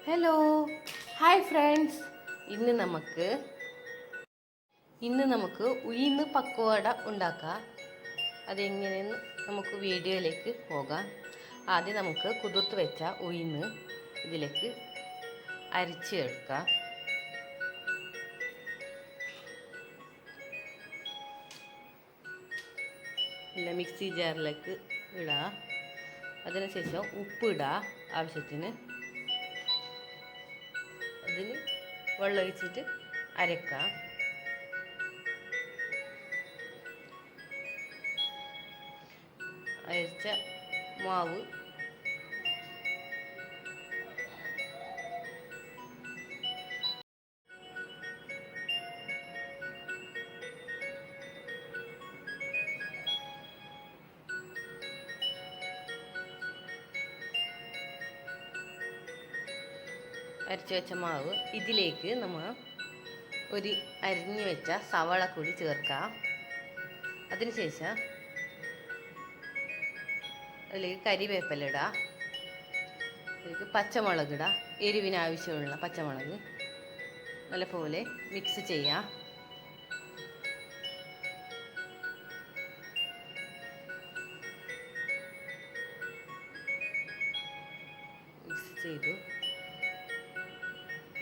Hello hi friends. ഇന്ന് നമുക്ക് ഉഴുന്ന് പക്കോട ഉണ്ടാക്കാം. അതെങ്ങനെയെന്ന് നമുക്ക് വീഡിയോയിലേക്ക് പോകാം. ആദ്യം നമുക്ക് കുതിർത്ത് വെച്ച ഉഴുന്ന് ഇതിലേക്ക് അരച്ചെടുക്കാം. ഇല്ല, മിക്സി ജാറിലേക്ക് ഇടാം. അതിനുശേഷം ഉപ്പ് ഇടാം ആവശ്യത്തിന്. അതിന് വെള്ളം ഒഴിച്ചിട്ട് അരക്കാം. അരച്ച മാവ് അരച്ചു വെച്ച മാവ് ഇതിലേക്ക് നമ്മൾ ഒരു അരിഞ്ഞു വെച്ച സവാള കൂടി ചേർക്കാം. അതിനുശേഷം അതിലേക്ക് കരിവേപ്പില ഇടാം. അതിലേക്ക് പച്ചമുളക് ഇടാം. എരിവിന് ആവശ്യമുള്ള പച്ചമുളക് നല്ലപോലെ മിക്സ് ചെയ്യാം. മിക്സ് ചെയ്തു.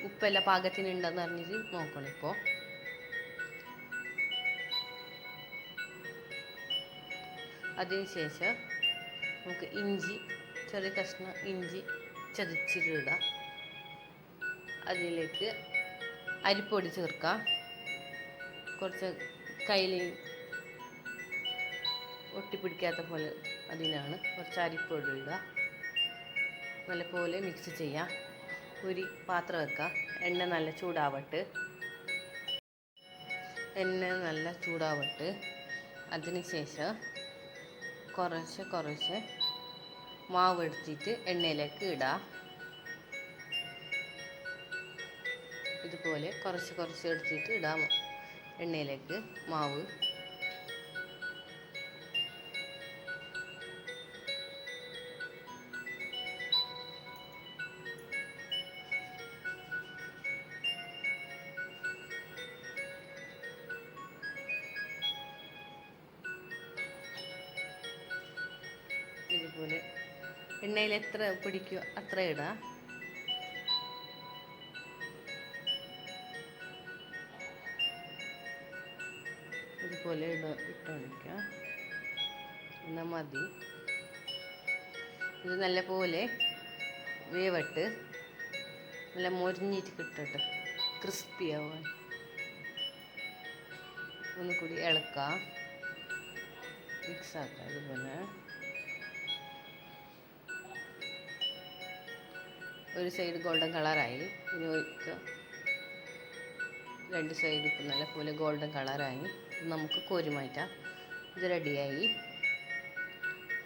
ഉപ്പെല്ലാം പാകത്തിനുണ്ടെന്ന് പറഞ്ഞിട്ട് നോക്കണം. ഇപ്പോൾ അതിനുശേഷം നമുക്ക് ചെറിയ കഷ്ണം ഇഞ്ചി ചതച്ചിടാം. അതിലേക്ക് അരിപ്പൊടി ചേർക്കാം. കുറച്ച് കയ്യിൽ ഒട്ടിപ്പിടിക്കാത്ത പോലെ അതിനാണ് കുറച്ച് അരിപ്പൊടി ഇടുക. നല്ലപോലെ മിക്സ് ചെയ്യാം. ഒരു പാത്രം വെക്കാം. എണ്ണ നല്ല ചൂടാവട്ട്. അതിനുശേഷം കുറച്ച് മാവ് എടുത്തിട്ട് എണ്ണയിലേക്ക് ഇടാം. ഇതുപോലെ കുറച്ച് എടുത്തിട്ട് ഇടാം എണ്ണയിലേക്ക് മാവ്. ഇതുപോലെ എണ്ണയിൽ എത്ര പിടിക്കുക അത്ര ഇടാം. ഇതുപോലെ ഇട്ടൊഴിക്കാം. എന്നാൽ മതി. ഇത് നല്ലപോലെ വേവട്ട് നല്ല മൊരിഞ്ഞിട്ട് കിട്ടട്ടെ, ക്രിസ്പി ആവാൻ. ഒന്നുകൂടി ഇളക്കാം, മിക്സാക്കാം. ഇതുപോലെ ഒരു സൈഡ് ഗോൾഡൻ കളറായി. ഇനി ഒഴിക്കുക. രണ്ട് സൈഡ് ഇപ്പം നല്ലപോലെ ഗോൾഡൻ കളറായി. നമുക്ക് കോരി മാറ്റാം. ഇത് റെഡിയായി.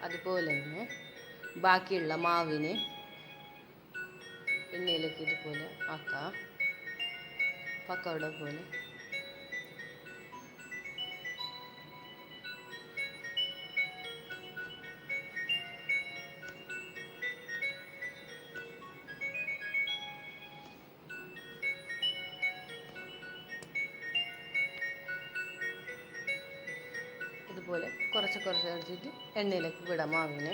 അതുപോലെ തന്നെ ബാക്കിയുള്ള മാവിനെ എണ്ണയിലേക്ക് ഇതുപോലെ ആക്കാം, പക്കോട പോലെ. ഇതുപോലെ കുറച്ച് എടുത്തിട്ട് എണ്ണയിലേക്ക് വിടാം മാവിനെ.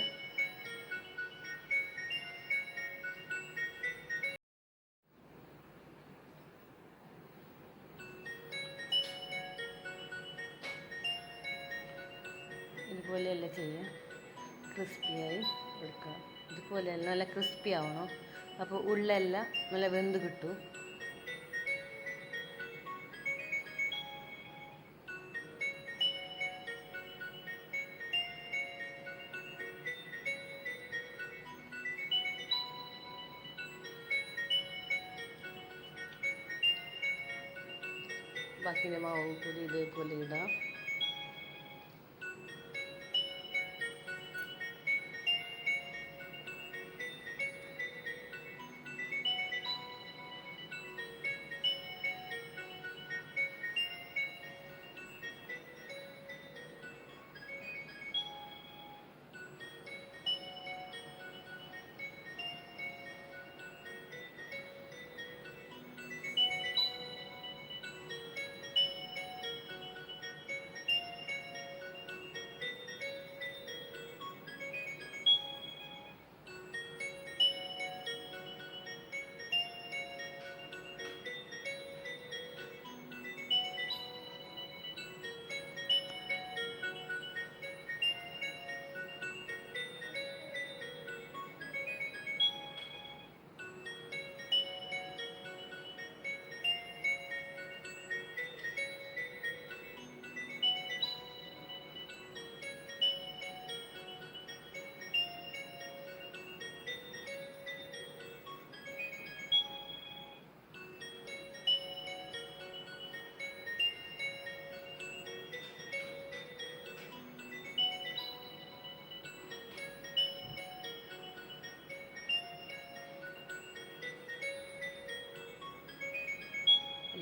ഇതുപോലെയെല്ലാം ചെയ്യാം. ക്രിസ്പിയായി എടുക്കാം. ഇതുപോലെ നല്ല ക്രിസ്പി ആവണം. അപ്പോൾ ഉള്ളെല്ലാം നല്ല വെന്ത് കിട്ടും. ബാക്കിയുള്ള മാവ് കൂടി ഇതേപോലെ ഇടാം.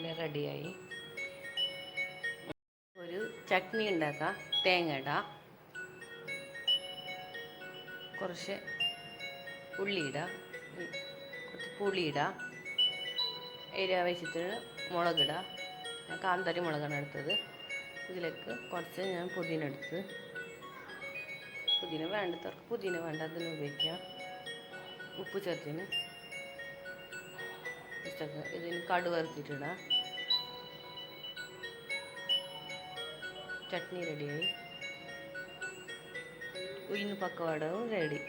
എല്ലാം റെഡിയായി. ഒരു ചട്നി ഉണ്ടാക്കാം. തേങ്ങ ഇടാം, കുറച്ച് ഉള്ളി ഇടാം, കുറച്ച് പുളി ഇടാം, എരിവ് ആവശ്യത്തിന് മുളകിടാം. ഞാൻ കാന്താരി മുളകാണ് എടുത്തത്. ഇതിലേക്ക് കുറച്ച് ഞാൻ പുതിന എടുത്ത്, പുതിന വേണ്ടവർക്ക് പുതിന വേണ്ട അതിന് ഉപയോഗിക്കാം. ഉപ്പ് ചേർത്തിന് ഇതിന് കടുക് വറുത്തിട്ടിടാം. ചട്നി റെഡിയായി. ഉഴുന്ന് പക്കവടവും റെഡി.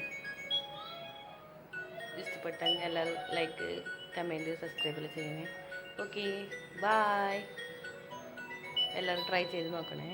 ഇഷ്ടപ്പെട്ടെങ്കിൽ എല്ലാവരും ലൈക്ക്, കമൻറ്റ്, സബ്സ്ക്രൈബ് ചെയ്യണേ. Okay, bye. എല്ലാവരും ട്രൈ ചെയ്ത് നോക്കണേ.